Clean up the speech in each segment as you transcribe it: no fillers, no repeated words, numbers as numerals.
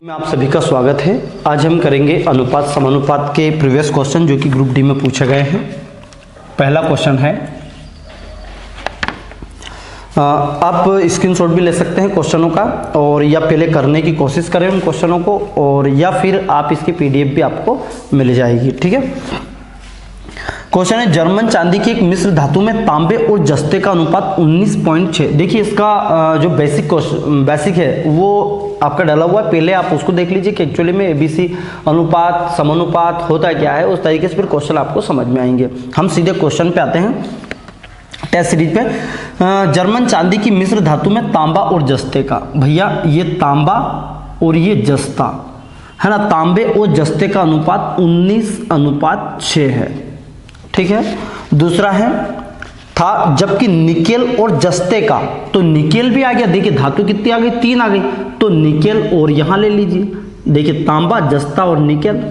में आप सभी का स्वागत है। आज हम करेंगे अनुपात समानुपात के प्रीवियस क्वेश्चन जो कि ग्रुप डी में पूछे गए हैं। पहला क्वेश्चन है, आप स्क्रीनशॉट भी ले सकते हैं क्वेश्चनों का और या पहले करने की कोशिश करें उन क्वेश्चनों को, और या फिर आप इसकी पीडीएफ भी आपको मिल जाएगी। ठीक है। क्वेश्चन है, जर्मन चांदी की एक मिश्र धातु में तांबे और जस्ते का अनुपात 19.6। देखिए इसका जो बेसिक है वो आपका डाला हुआ है, पहले आप उसको देख लीजिए कि एक्चुअली में एबीसी अनुपात समानुपात होता क्या है। उस तरीके से फिर क्वेश्चन आपको समझ में आएंगे। हम सीधे क्वेश्चन पे आते हैं टेस्ट सीरीज पे। जर्मन चांदी की मिश्र धातु में तांबा और जस्ते का, भैया ये तांबा और ये जस्ता है ना, तांबे और जस्ते का अनुपात 19:6 है। ठीक है। दूसरा है था, जबकि निकेल और जस्ते का, तो निकेल भी आ गया। देखिए धातु कितनी आ गई, 3 आ गई, तो निकेल और यहां ले लीजिए। देखिए तांबा जस्ता और निकेल।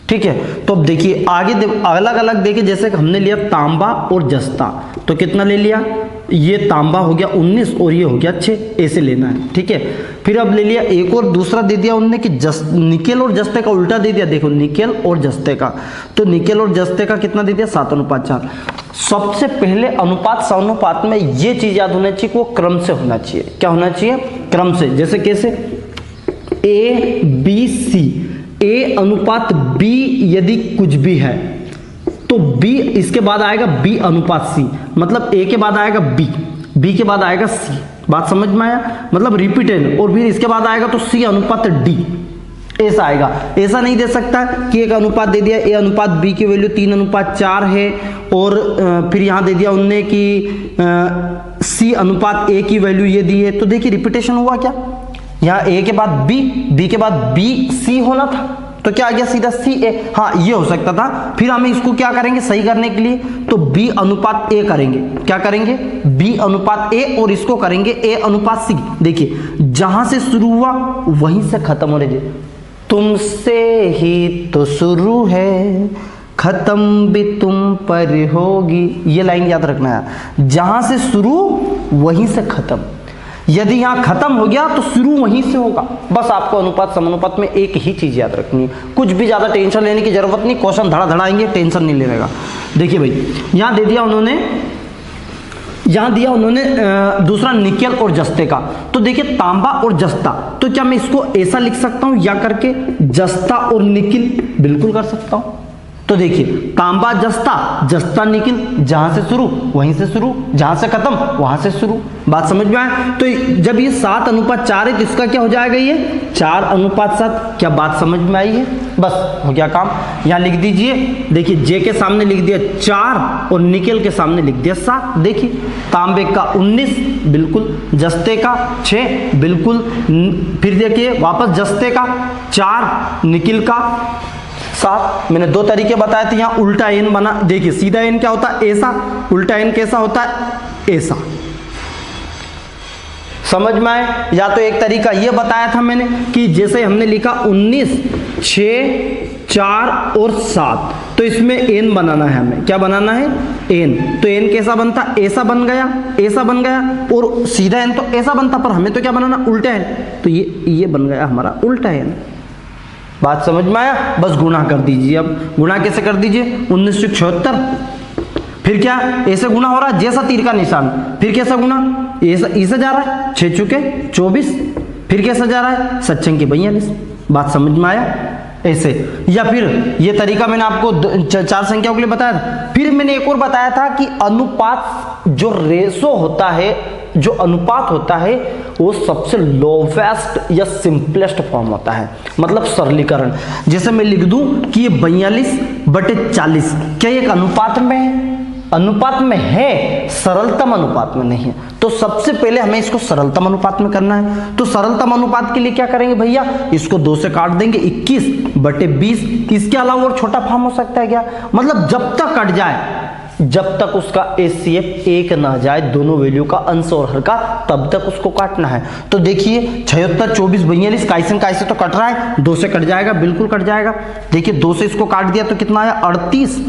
ठीक है। तो अब देखिए आगे अलग अलग देखिए, जैसे हमने लिया तांबा और जस्ता, तो कितना ले लिया, ये तांबा हो गया 19 और ये हो गया 6, ऐसे लेना है। ठीक है। फिर अब ले लिया एक और दूसरा दे दिया उन्होंने कि निकेल और जस्ते का उल्टा दे दिया। देखो निकेल और जस्ते का, तो निकेल और जस्ते का कितना दे दिया, 7:4। सबसे पहले अनुपात समानुपात में ये चीज याद होना चाहिए कि वो क्रम से होना चाहिए। क्या होना चाहिए, क्रम से। जैसे कैसे, ए बी सी, ए अनुपात बी यदि कुछ भी है तो बी इसके बाद आएगा बी अनुपात सी, मतलब ए के बाद आएगा बी, बी के बाद आएगा सी। बात समझ में आया, मतलब रिपीट है। और फिर इसके बाद आएगा तो सी अनुपात डी, ऐसा आएगा। ऐसा नहीं दे सकता कि एक अनुपात दे दिया, ए अनुपात बी की वैल्यू 3:4 है, और फिर यहां दे दिया उनने कि सी अनुपात ए की वैल्यू ये दी है। तो देखिए रिपीटेशन हुआ क्या, यहाँ ए के बाद बी, बी के बाद बी सी होना था, तो क्या आ गया सीधा सी ए। हाँ ये हो सकता था। फिर हम इसको क्या करेंगे सही करने के लिए, तो बी अनुपात ए करेंगे। क्या करेंगे, बी अनुपात ए, और इसको करेंगे ए अनुपात सी। देखिए जहां से शुरू हुआ वहीं से खत्म होने दे, तुमसे ही तो शुरू है खत्म भी तुम पर होगी, ये लाइन याद रखना है। जहां से शुरू वहीं से खत्म, यदि यहां खत्म हो गया तो शुरू वहीं से होगा। बस आपको अनुपात समानुपात में एक ही चीज याद रखनी है, कुछ भी ज्यादा टेंशन लेने की जरूरत नहीं। क्वेश्चन धड़ा धड़ाएंगे, टेंशन नहीं लेने का। देखिए भाई यहां दे दिया उन्होंने, यहां दिया उन्होंने दूसरा निकेल और जस्ते का, तो देखिए तांबा और जस्ता, तो क्या मैं इसको ऐसा लिख सकता हूं या करके जस्ता और निकिल, बिल्कुल कर सकता हूं। तो देखिए तांबा जस्ता, जस्ता निकिल, जहां से शुरू वहीं से शुरू, जहां से खत्म वहां से शुरू। बात समझ में आए। तो जब ये 7:4 है तो इसका क्या हो जाएगा, ये 4:7। क्या बात समझ में आई है, बस हो गया काम। यहां लिख दीजिए, देखिए जे के सामने लिख दिया 4 और निकेल के सामने लिख दिया 7। देखिए तांबे का 19 बिल्कुल, जस्ते का 6 बिल्कुल, फिर देखिए वापस जस्ते का 4, निकिल का 7। मैंने 2 तरीके बताए थे। यहाँ उल्टा एन बना, देखिए सीधा एन क्या होता है, ऐसा, उल्टा एन कैसा होता है, ऐसा। समझ में आए। या तो एक तरीका ये बताया था मैंने कि जैसे हमने लिखा 19, 6, 4 और 7, तो इसमें एन बनाना है हमें। क्या बनाना है, एन। तो एन कैसा बनता, ऐसा बन गया, ऐसा बन गया, और सीधा एन तो ऐसा बनता, पर हमें तो क्या बनाना, उल्टा एन। तो ये बन गया हमारा उल्टा एन। बात समझ में आया। बस गुणा कर दीजिए। अब गुणा कैसे कर दीजिए, 1976, फिर क्या ऐसे गुणा हो रहा है जैसा तीर का निशान, फिर कैसा गुणा, ऐसा जा रहा है 6 चुके 24, फिर कैसा जा रहा है 7 छंके 42। बात समझ में आया ऐसे। या फिर ये तरीका मैंने आपको 4 संख्याओं के लिए बताया था। फिर मैंने एक और बताया था कि अनुपात जो रेशो होता है, जो अनुपात होता है वो सबसे लोवेस्ट या सिंपलेस्ट फॉर्म होता है, मतलब सरलीकरण। जैसे मैं लिख दूं कि ये 42/40, क्या ये एक अनुपात में है, अनुपात में है, सरलतम अनुपात में नहीं है। तो सबसे पहले हमें इसको सरलतम अनुपात में करना है। तो सरलतम अनुपात के लिए क्या करेंगे भैया, इसको 2 से काट देंगे, 21/20। इसके अलावा और छोटा फॉर्म हो सकता है क्या, मतलब जब तक कट जाए, जब तक उसका एचसीएफ 1 ना जाए, दोनों वैल्यू का अंश और हर का, तब तक उसको काटना है। तो देखिए 76, 24, 42 कैसे तो कट रहा है, 2 से कट जाएगा, बिल्कुल कट जाएगा। देखिए 2 से इसको काट दिया तो कितना आया, 38।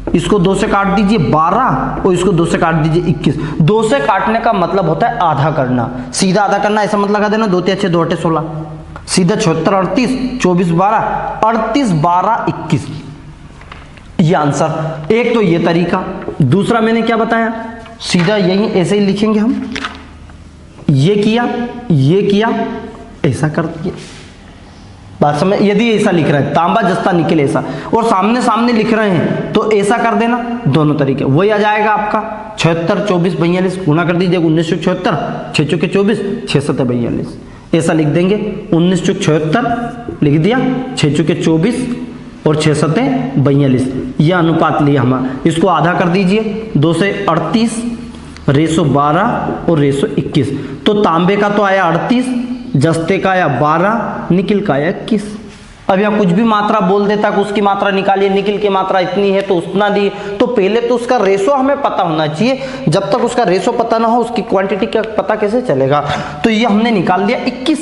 इसको 2 से काट दीजिए 12 और इसको 2 से काट दीजिए 21। 2 से काटने का मतलब होता है आधा करना, सीधा आधा करना। ऐसा मत लगा देना 2 × 6 = 16, सीधा 76 38 24 12 38 12 21, ये आंसर। एक तो ये तरीका। दूसरा मैंने क्या बताया, सीधा यही ऐसे ही लिखेंगे हम, ये किया ऐसा कर दिया, बात समझ। यदि ऐसा लिख रहे हैं तांबा जस्ता निकल ऐसा, और सामने सामने लिख रहे हैं तो ऐसा कर देना, दोनों तरीके। वही आ जाएगा आपका 76 24 42 गुणा कर दीजिए 19 चौक 76 6 चौके 24 6 7 42, ऐसा लिख देंगे। 19 चौक 76 लिख दिया, 6 चौके 24 और 6 7 42, यह अनुपात लिया हमारा। इसको आधा कर दीजिए, 2 से 38 रेशो 12 और रेशो 21। तो तांबे का तो आया 38, जस्ते का आया 12, निकिल का आया 21। अब यहाँ कुछ भी मात्रा बोल देता कि उसकी मात्रा निकालिए, निकिल की मात्रा इतनी है तो उतना दी, तो पहले तो उसका रेशो हमें पता होना चाहिए। जब तक उसका रेशो पता ना हो उसकी क्वांटिटी का पता कैसे चलेगा। तो ये हमने निकाल दिया 21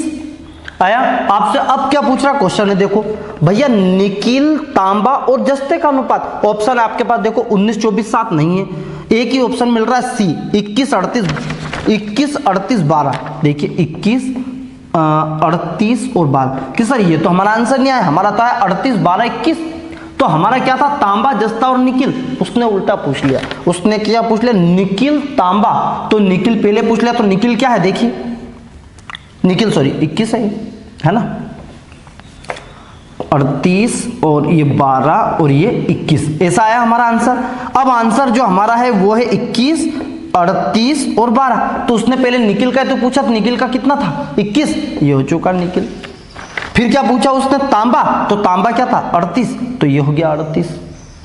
आया। आपसे अब क्या पूछ रहा क्वेश्चन है, देखो भैया निकिल तांबा और जस्ते का अनुपात। ऑप्शन आपके पास देखो 19 24 7 नहीं है, एक ही ऑप्शन मिल रहा है सी 21 38 12। देखिए 21 38 और 12 कि सर ये तो हमारा आंसर नहीं आया, हमारा था 38 12 21। तो हमारा क्या था, तांबा जस्ता और निकिल। उसने उल्टा पूछ लिया, उसने क्या पूछ लिया, निकिल तांबा। तो निकिल पहले पूछ लिया, तो निकिल क्या है देखिए, निकिल सॉरी 21 है ना, 38 और ये 12 और ये 21, ऐसा आया हमारा आंसर। अब आंसर जो हमारा है वो है 21 38 और 12। तो उसने पहले निकिल का तो पूछा, तो निकिल का कितना था 21, ये हो चुका निकिल। फिर क्या पूछा उसने, तांबा, तो तांबा क्या था 38, तो ये हो गया 38।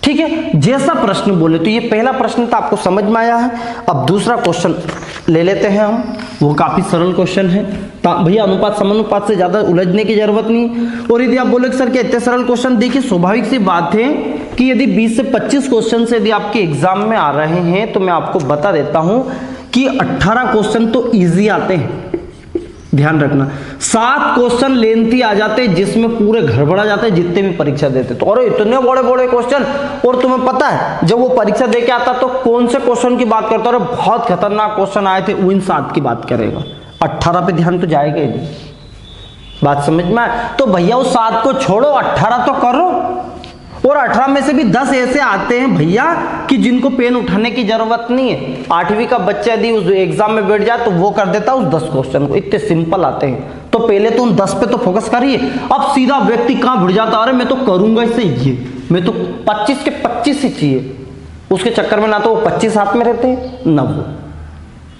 ठीक है, जैसा प्रश्न बोले। तो ये पहला प्रश्न था, आपको समझ में आया है। अब दूसरा क्वेश्चन ले लेते हैं हम, वो काफी सरल क्वेश्चन है। भैया अनुपात समानुपात से ज्यादा उलझने की जरूरत नहीं। और यदि आप बोले सर कि इतने सरल क्वेश्चन, देखिए स्वाभाविक सी बात है कि यदि 20 से 25 क्वेश्चन से यदि आपके एग्जाम में आ रहे हैं, तो मैं आपको बता देता हूं कि 18 क्वेश्चन तो इजी आते हैं, ध्यान रखना। 7 क्वेश्चन लेंथी आ जाते हैं जिसमें पूरे गड़बड़ा जाते हैं जितने भी परीक्षा देते। तो अरे इतने बड़े बड़े क्वेश्चन, और तुम्हें पता है जब वो परीक्षा दे के आता तो कौन से क्वेश्चन की बात करता है, बहुत खतरनाक क्वेश्चन आए थे, वो इन 7 की बात करेगा। 18 पे ध्यान तो जाएगा ही नहीं, बात समझ में आए। तो भैया उस 7 को छोड़ो, 18 तो करो। और 18 में से भी 10 ऐसे आते हैं भैया कि जिनको पेन उठाने की जरूरत नहीं है। 8वीं का बच्चा यदि उस एग्जाम में बैठ जाए तो वो कर देता उस 10 क्वेश्चन को, इतने सिंपल आते हैं। तो पहले तो उन 10 पे तो फोकस करिए। अब सीधा व्यक्ति कहां भिड़ जाता, अरे मैं तो करूंगा इससे, ये मैं तो 25 के 25 ही चाहिए। उसके चक्कर में ना तो वो 25 हाथ में रहते हैं ना वो,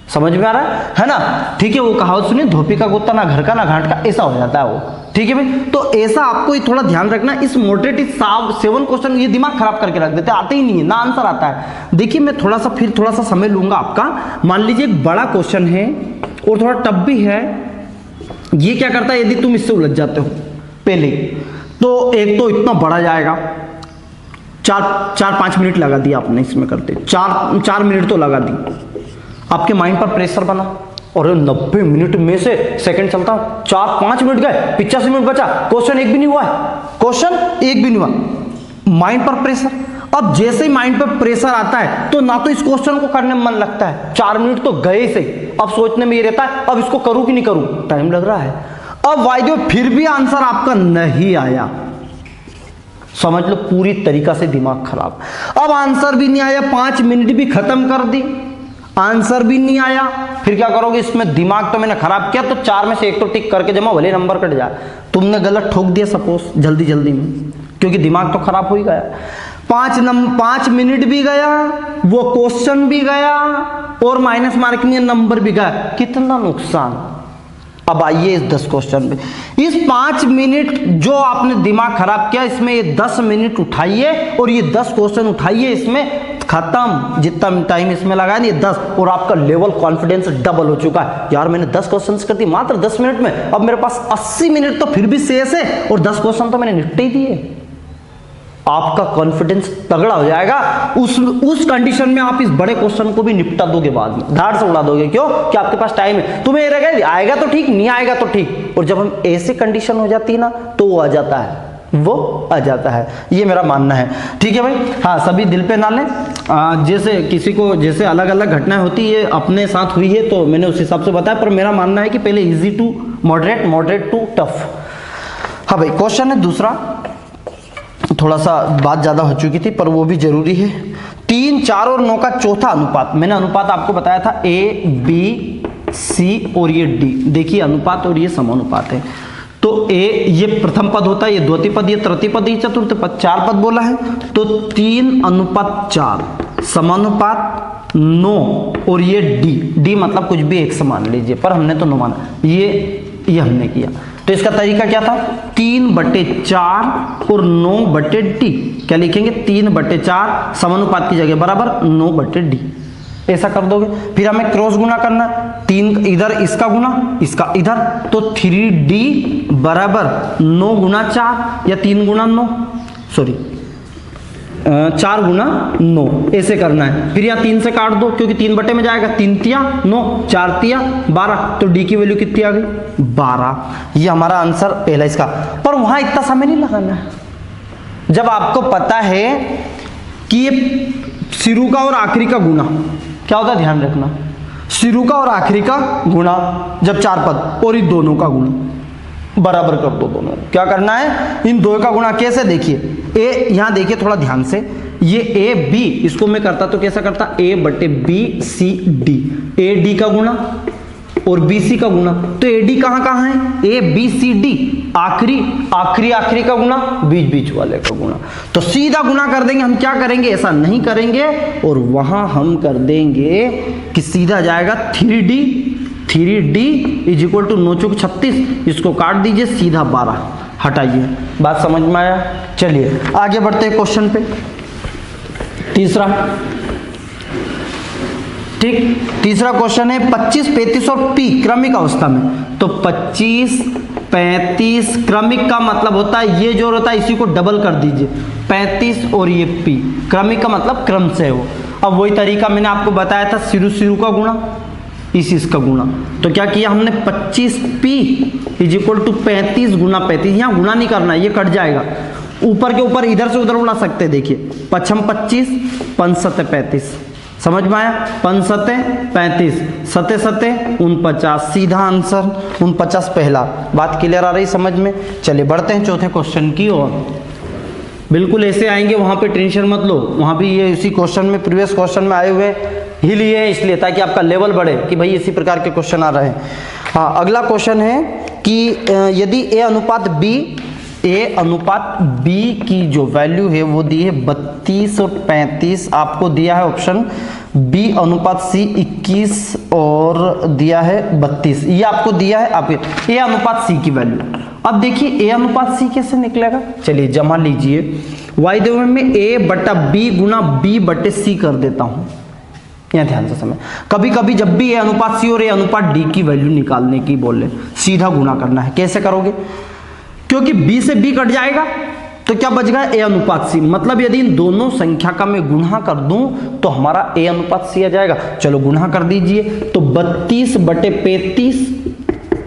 समझ में आ रहा है ना। ठीक है, वो कहावत सुनिए, धोपी का कुत्ता ना घर का ना घाट का, ऐसा हो जाता है वो। ठीक है भाई, तो ऐसा आपको थोड़ा ध्यान रखना। इस मॉडरेट 7 क्वेश्चन ये दिमाग खराब करके रख देते, आते ही नहीं है ना, आंसर आता है। देखिए मैं थोड़ा सा समय लूंगा आपका। मान लीजिए एक बड़ा क्वेश्चन है और थोड़ा टफ भी है। ये क्या करता है, यदि तुम इससे उलझ जाते हो पहले, तो एक तो इतना बड़ा जाएगा, 4-5 मिनट लगा दिया आपने इसमें करते, 4 मिनट तो लगा दी, आपके माइंड पर प्रेशर बना। और 90 मिनट में से सेकंड चलता, 4-5 मिनट गए, 85 मिनट बचा, क्वेश्चन एक भी नहीं हुआ है, क्वेश्चन एक भी नहीं हुआ, माइंड पर प्रेशर। अब जैसे ही माइंड पर प्रेशर आता है तो ना तो इस क्वेश्चन को करने में मन लगता है, 4 मिनट तो गए से, अब सोचने में ये रहता है अब इसको करूं कि नहीं करूं, टाइम लग रहा है। अब वाइदो फिर भी आंसर आपका नहीं आया, समझ लो पूरी तरीका से दिमाग खराब। अब आंसर भी नहीं आया, 5 मिनट भी खत्म कर दी, आंसर भी नहीं आया, फिर क्या करोगे, इसमें दिमाग तो मैंने खराब किया, तो 4 में से एक तो टिक करके जमा, भले नंबर कट जाए। तुमने गलत ठोक दिया सपोज जल्दी में, क्योंकि दिमाग तो खराब हो ही गया। 5 मिनट भी गया, वो क्वेश्चन भी गया, और माइनस मार्किंग नंबर भी गया, कितना नुकसान। अब आइए इस 10 क्वेश्चन पे, इस 5 मिनट जो आपने दिमाग खराब किया, इसमें ये 10 मिनट उठाइए और ये 10 क्वेश्चन उठाइए, इसमें खत्म। जितना टाइम इसमें लगा ये 10, और आपका लेवल कॉन्फिडेंस डबल हो चुका है। यार मैंने 10 क्वेश्चन कर दी मात्र 10 मिनट में, अब मेरे पास 80 मिनट तो फिर भी शेष है, और 10 क्वेश्चन तो मैंने निपटे ही दिए। आपका कॉन्फिडेंस तगड़ा हो जाएगा। उस कंडीशन में आप इस बड़े क्वेश्चन को भी निपटा दोगे, बाद में धाड़ से उड़ा दोगे। क्यों? कि आपके पास टाइम है। तुम्हें ये रहेगा आएगा तो ठीक, नहीं आएगा तो ठीक। और जब हम ऐसे कंडीशन हो जाती है ना, तो वो आ जाता है, वो आ जाता है। ये मेरा मानना है। ठीक है भाई, हाँ सभी दिल पे ना लें। जैसे किसी को जैसे अलग अलग घटनाएं होती है, अपने साथ हुई है तो मैंने उस हिसाब से बताया, पर मेरा मानना है कि पहले easy to moderate, moderate to tough. हाँ भाई, क्वेश्चन है दूसरा, थोड़ा सा बात ज़्यादा हो चुकी थी पर वो भी जरूरी है। 3, 4 और 9 का चौथा अनुपात, मैंने अनुपात आपको बताया था A, B, C और ये D। देखिए अनुपात और ये समानुपात है। तो A ये प्रथम पद होता है, ये द्वितीय पद, ये तृतीय पद, ये चतुर्थ पद, 4 पद बोला है। तो 3:4 समानुपात 9 और ये D मतलब कुछ भी एक समान लीजिए, पर हमने तो 9 माना, ये हमने किया। तो इसका तरीका क्या था, 3/4 और 9/D। क्या लिखेंगे, 3/4 समानुपात की जगह बराबर 9/D, ऐसा कर दोगे। फिर हमें क्रॉस गुना करना, 3 इधर इसका गुना इसका इधर, तो 3D बराबर 9 गुना 4 या 3 गुना 9, सॉरी 4 गुना 9, ऐसे करना है। फिर यहाँ 3 से काट दो क्योंकि 3 बटे में जाएगा, 3 तिया 9, 4 तिया 12, तो D की वैल्यू कितनी आ गई, 12। ये हमारा आंसर पहला इसका। पर वहां इतना समय नहीं लगाना है। जब आपको पता है कि ये शुरू का और आखिरी का गुना क्या होता है, ध्यान रखना, शुरू का और आखिरी का गुना जब 4 पद और इन दोनों का गुना बराबर कर दो दोनों। क्या करना है, इन दो का गुणा कैसे, देखिए ए, यहां देखिए थोड़ा ध्यान से, ये ए बी, इसको मैं करता तो कैसा करता, A/B/C/D, AD का गुणा और BC का गुणा। तो AD कहां है, ABCD, आखिरी का गुणा, बीच वाले का गुणा। तो सीधा गुणा कर देंगे। हम क्या करेंगे, ऐसा नहीं करेंगे, और वहां हम कर देंगे कि सीधा जाएगा 3D = 9 चौक 36, इसको काट दीजिए, सीधा 12 हटाइए। बात समझ में आया। चलिए आगे बढ़ते हैं क्वेश्चन पे। तीसरा, ठीक, तीसरा क्वेश्चन है 25, 35 और P क्रमिक अवस्था में। तो 25, 35 क्रमिक का मतलब होता है ये जो होता है इसी को डबल कर दीजिए, 35 और ये P क्रमिक का मतलब क्रम से है वो। अब वही तरीका मैंने आपको बताया था, शुरू का गुणा इसका गुणा। तो क्या किया हमने, 25P = 35 गुना 35, यहाँ गुणा नहीं करना, ये कट जाएगा, ऊपर के ऊपर इधर से उधर उड़ा सकते हैं। देखिए 5 25, 5 7 35, समझ में आया, 5 7 35, 7 7 49, सीधा आंसर 49 पहला। बात क्लियर आ रही समझ में। चलिए बढ़ते हैं चौथे क्वेश्चन की ओर। बिल्कुल ऐसे आएंगे, वहां पे टेंशन मत लो, वहां भी ये इसी क्वेश्चन में, प्रीवियस क्वेश्चन में आए हुए ही लिए हैं, इसलिए ताकि आपका लेवल बढ़े कि भाई इसी प्रकार के क्वेश्चन आ रहे हैं। हाँ, अगला क्वेश्चन है कि यदि A अनुपात B की जो वैल्यू है वो दी है 32 और 35, आपको दिया है ऑप्शन B अनुपात C 21 और दिया है 32, ये आपको दिया है आप A अनुपात C की वैल्यू। अब देखिए A अनुपात C कैसे निकलेगा, चलिए जमा लीजिए, y देव में A/B गुना B/C कर देता हूं। यहाँ ध्यान से समय, कभी कभी जब भी A अनुपात C और A अनुपात D की वैल्यू निकालने की बोले, सीधा गुना करना है। कैसे करोगे, क्योंकि B से B कट जाएगा तो क्या बच गया, A अनुपात C। मतलब यदि इन दोनों संख्या का मैं गुणा कर दूं तो हमारा A अनुपात C आ जाएगा। चलो गुणा कर दीजिए, तो 32/35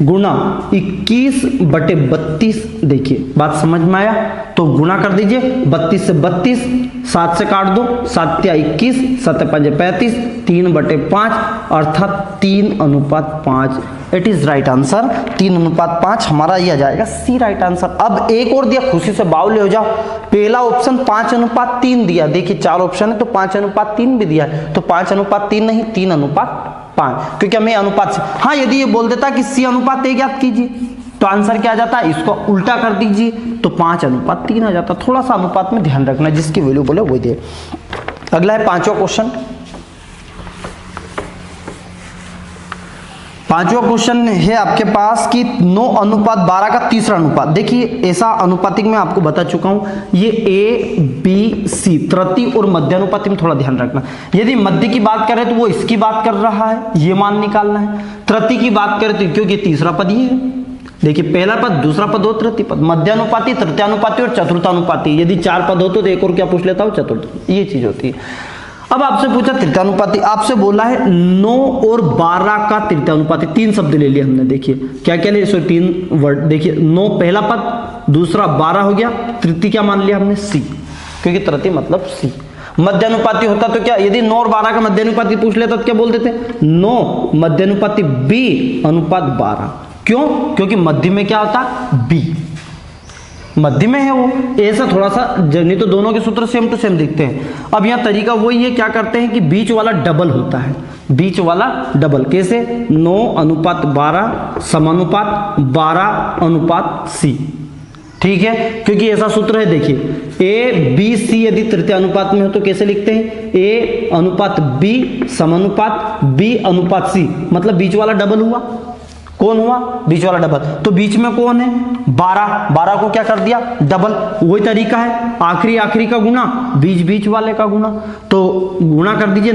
गुणा 21/32, देखिए बात समझ में आया। तो गुणा कर दीजिए, 32 से 32, 7 से काट दो, 7 या 21, 7 5 35, 3/5 अर्थात 3:5। इट इज राइट आंसर, 3:5 हमारा ये आ जाएगा सी राइट आंसर। अब एक और दिया, खुशी से बावले हो जाओ, पहला ऑप्शन 5:3 दिया, देखिए 4 ऑप्शन है तो 5:3 भी दिया है, तो 5:3 नहीं 3:5, क्योंकि हमें अनुपात से, हाँ यदि ये बोल देता कि C अनुपात A ज्ञात कीजिए तो आंसर क्या आ जाता, इसको उल्टा कर दीजिए तो 5:3 आ जाता। थोड़ा सा अनुपात में ध्यान रखना, जिसकी वैल्यू बोले वही दे। अगला है पांचवा क्वेश्चन। पांचवा क्वेश्चन है आपके पास कि 9:12 का तीसरा अनुपात। देखिए ऐसा अनुपातिक मैं आपको बता चुका हूं, ये A B C तृतीय और मध्य अनुपातिक में थोड़ा ध्यान रखना। यदि मध्य की बात करें तो वो इसकी बात कर रहा है, ये मान निकालना है। तृतीय की बात करें तो क्योंकि तीसरा पद ये है, देखिए पहला पद दूसरा पद हो तृतीय पद, मध्यानुपाती तृतीयानुपाती और चतुर्थानुपाती। यदि 4 पद हो तो एक और क्या पूछ लेता हूं, चतुर्थ, ये चीज होती है। अब आपसे पूछा तृतीयानुपाती, आपसे बोला है 9 और 12 का तृतीयानुपाती। 3 शब्द ले लिए हमने, देखिए क्या क्या ले, 3 वर्ड। देखिए 9 पहला पद, दूसरा 12 हो गया, तृतीय क्या मान लिया हमने C, क्योंकि तृतीय मतलब C। मध्यानुपाती होता तो क्या, यदि 9 और 12 का मध्यानुपाती पूछ लेता तो क्या बोलते थे, 9 मध्यानुपाती B अनुपात 12। क्यों, क्योंकि मध्य में क्या होता B। मध्य में है वो, ऐसा थोड़ा सा, नहीं तो दोनों के सूत्र सेम टू सेम दिखते हैं। अब यहाँ तरीका वही है, क्या करते हैं कि बीच वाला डबल होता है, बीच वाला डबल। कैसे? 9:12 समानुपात 12:C। ठीक है, क्योंकि ऐसा सूत्र है, देखिए A B C यदि तृतीय अनुपात में हो तो कैसे लिखते हैं? A/B समानुपात B/C, मतलब बीच वाला डबल हुआ। कौन हुआ? बीच वाला डबल। तो बीच में कौन है? 12 को क्या कर दिया? डबल। वही तरीका है, आखिरी का गुना बीच वाले का गुना, तो गुणा कर दीजिए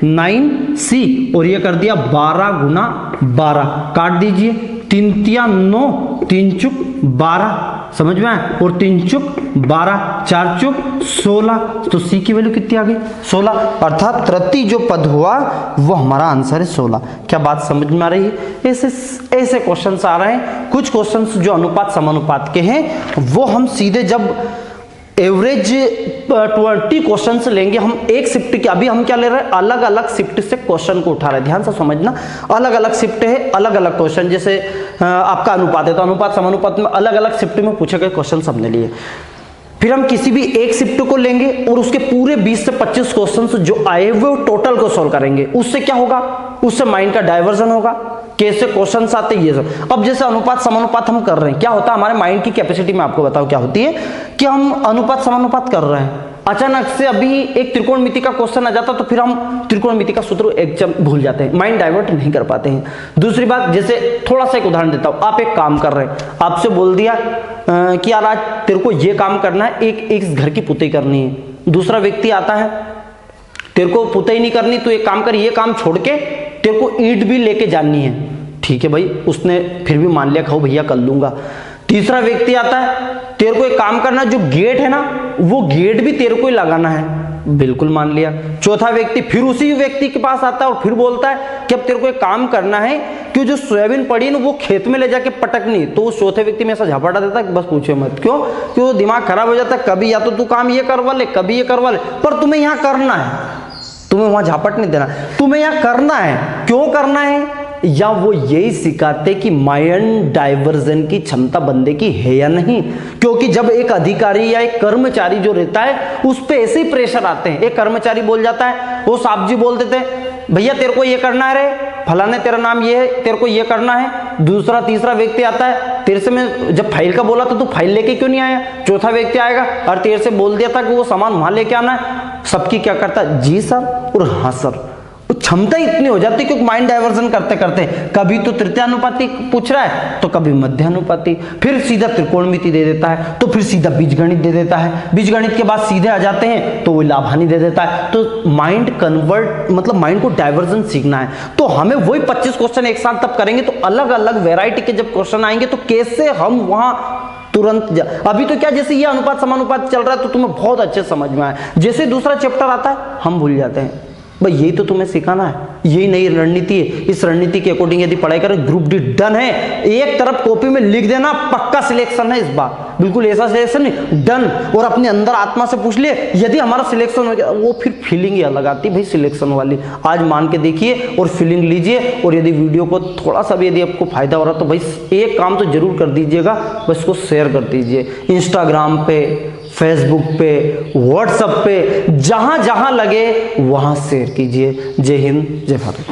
9C और ये कर दिया 12 गुना 12, काट दीजिए, 3 तिया 9, 3 चुक 12, समझ में आया? और 3 चुक 12, 4 चुक 16, तो C की वैल्यू कितनी आ गई? 16, अर्थात तृतीय जो पद हुआ वो हमारा आंसर है 16। क्या बात समझ में आ रही है? ऐसे क्वेश्चंस आ रहे हैं। कुछ क्वेश्चंस जो अनुपात समानुपात के हैं वो हम सीधे जब एवरेज 20 क्वेश्चंस लेंगे हम एक शिफ्ट के, अभी हम क्या ले रहे हैं? अलग अलग शिफ्ट से क्वेश्चन को उठा रहे हैं, ध्यान से समझना। अलग अलग शिफ्ट है, अलग अलग क्वेश्चन, जैसे आपका अनुपात है तो अनुपात समानुपात में अलग अलग शिफ्ट में पूछे गए क्वेश्चन हमने लिए। फिर हम किसी भी एक शिफ्ट को लेंगे और उसके पूरे 20 से 25 क्वेश्चंस जो आए हुए टोटल को सॉल्व करेंगे। उससे क्या होगा? उससे माइंड का डाइवर्जन होगा, कैसे क्वेश्चंस आते ये सब। अब जैसे अनुपात समानुपात हम कर रहे हैं, क्या होता है हमारे माइंड की कैपेसिटी में, आपको बताओ क्या होती है कि हम अनुपात समानुपात कर रहे हैं, अचानक से अभी एक त्रिकोणमिति का क्वेश्चन आ जाता तो फिर हम त्रिकोणमिति का सूत्र एकदम भूल जाते हैं, माइंड डाइवर्ट नहीं कर पाते हैं। दूसरी बात, जैसे थोड़ा सा एक उदाहरण देता हूं, आप एक काम कर रहे हैं, आपसे बोल दिया कि यार आज तेरे को ये काम करना है, एक घर की पुताई करनी है। दूसरा व्यक्ति आता है, तेरे को पुताई नहीं करनी तो एक काम कर, ये काम छोड़ के तेरे को ईंट भी लेके जानी है। ठीक है भाई, उसने फिर भी मान लिया, खाओ भैया कर लूंगा। तीसरा व्यक्ति आता है, तेरे को एक काम करना, जो गेट है ना वो गेट भी तेरे को ही लगाना है, बिल्कुल मान लिया। चौथा व्यक्ति फिर उसी व्यक्ति के पास आता है और फिर बोलता है कि अब तेरे को एक काम करना है कि जो सोयाबीन पड़ी है ना वो खेत में ले जाके पटकनी, तो उस चौथे व्यक्ति में ऐसा झपाटा देता है कि बस पूछो मत। क्यों? क्यों? दिमाग खराब हो जाता है, कभी या तो तू काम ये करवा ले, कभी ये करवा ले, पर तुम्हें यहाँ करना है, तुम्हें वहां झापट नहीं देना, तुम्हें यहाँ करना है। क्यों करना है? या वो यही सिखाते कि माइंड डाइवर्जन की क्षमता बंदे की है या नहीं। क्योंकि जब एक अधिकारी या एक कर्मचारी जो रहता है उस पे ऐसे ही प्रेशर आते हैं। एक कर्मचारी बोल जाता है, वो साहब जी बोल देते हैं भैया तेरे को ये करना है, रे फलाने तेरा नाम ये है, तेरे को ये करना है। दूसरा तीसरा व्यक्ति आता है, तेरे से मैं जब फाइल का बोला तो तू फाइल लेके क्यों नहीं आया? चौथा व्यक्ति आएगा और तेरे से बोल दिया था कि वो सामान वहां लेके आना है। सबकी क्या करता है? जी सर और हाँ सर। क्षमता इतनी हो जाती है क्योंकि माइंड डाइवर्जन करते करते कभी तो तृतीयानुपाती पूछ रहा है तो कभी मध्यानुपाती, फिर सीधा त्रिकोणमिति दे देता है, तो फिर सीधा बीजगणित दे देता है, बीजगणित के बाद सीधे आ जाते हैं तो वो लाभानी दे देता है। तो माइंड कन्वर्ट, मतलब माइंड को डाइवर्जन सीखना है तो हमें वही 25 क्वेश्चन एक साथ तब करेंगे, तो अलग अलग वेराइटी के जब क्वेश्चन आएंगे तो कैसे हम वहां तुरंत अभी तो क्या, जैसे ये अनुपात समानुपात चल रहा है तो तुम्हें बहुत अच्छे समझ में आए, जैसे दूसरा चैप्टर आता है हम भूल जाते हैं। भाई यही तो तुम्हें सिखाना है, यही नई रणनीति है। इस रणनीति के अकॉर्डिंग यदि पढ़ाई करें, ग्रुप डी डन है, एक तरफ कॉपी में लिख देना, पक्का सिलेक्शन है इस बार, बिल्कुल ऐसा सिलेक्शन नहीं, डन। और अपने अंदर आत्मा से पूछ लिए, यदि हमारा सिलेक्शन हो गया वो फिर फीलिंग ही अलग आती है भाई सिलेक्शन वाली। आज मान के देखिए और फीलिंग लीजिए, और यदि वीडियो को थोड़ा सा भी यदि आपको फायदा हो रहा तो भाई एक काम तो जरूर कर दीजिएगा, बस इसको शेयर कर दीजिए, इंस्टाग्राम पे, फेसबुक पे, व्हाट्सएप पे, जहां जहां लगे वहां शेयर कीजिए। जय हिंद, जय भारत।